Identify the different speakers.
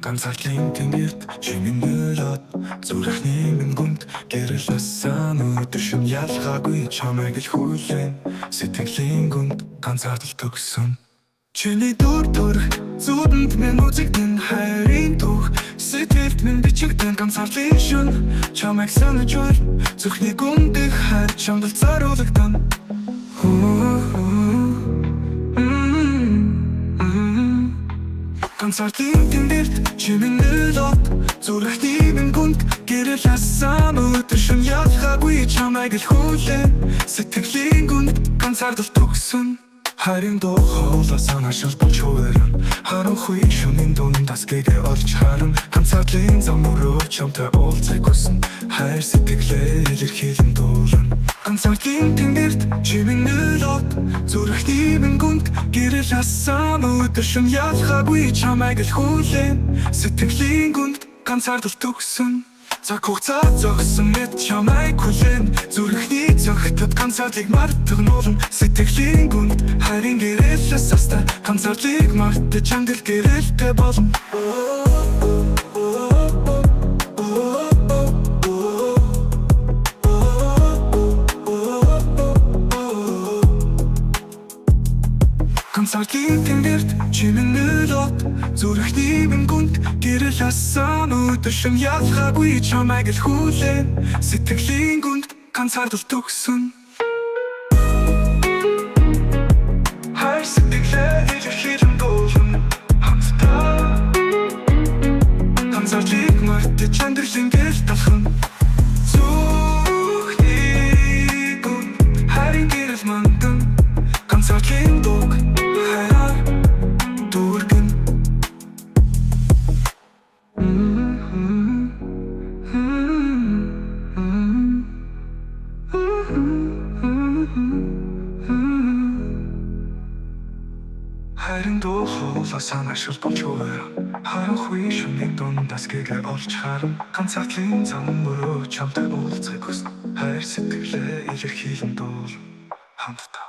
Speaker 1: ганцаардлын тэнгэрт чимийн нөлөөд зүрхний минь гүнд гэрэлсэн өдөр шин ялгаагүй чамайг л хүлээн сэтгэлийн гүнд ганцаардал төгсөн чиний дүр төрх зүудэнд минь үзэгдэн хайрын түүх сэтгэлд минь бичигдэн ганцаарлын шүн чамайг санаж байна зүрхний гүнд их хайр чамд л зориулагдана ганцаардлын тэнгэрт чимийн нөлөөд зүрхний минь гүнд гэрэлсэн өдөр шин ялгаагүй чамайг л хүлээн сэтгэлийн гүнд ганцаардал төгсөн хайрын дуу хоолой санаашил болж хувиран харанхуй шөнийн дундаас гээгээ олж харан ганцаардлын зам өрөө чамтай уулзах хүсэн хайр сэтгэлээ илэрхийлэн дуулан ганцаардлын тэнгэрт чимийн нөлөөд зүрхний минь гүнд гэрэлсэн өдөр шин ялгаагүй чамайг л хүлээн сэтгэлийн гүнд ганцаардал төгсөн цаг хугацаа зогсон мэт чамайг хүлээн зүрхний зөгтөд ганцаардлыг мартагнуулан сэтгэлийн гүнд хайрын гэрэлээс астаа ганцаардлыг мартаж ангил гэрэлтэй болно ганцаардлын тэнгэрт чимийн нөлөөд зүрхний минь гүнд гэрэлсэн өдөр шин ялгаагүй чамайг л хүлээн сэтгэлийн гүнд ганцаардал төгсөн хайр сэтгэлээ илэрхийлэн дуулан хамтдаа ганцаардлыг мартаж амьдралын гэрэл талхан зүрхний гүнд хайрын гэрэл манган ганцаардлын дууг хайрын дуу хоолой санаашил болж хувиран харанхуй шөнийн дундаас гээгээ олж харан ганцаардлын зам өрөө чамтай уулзах хүсэн хайр сэтгэлээ илэрхийлэн дуул хамтдаа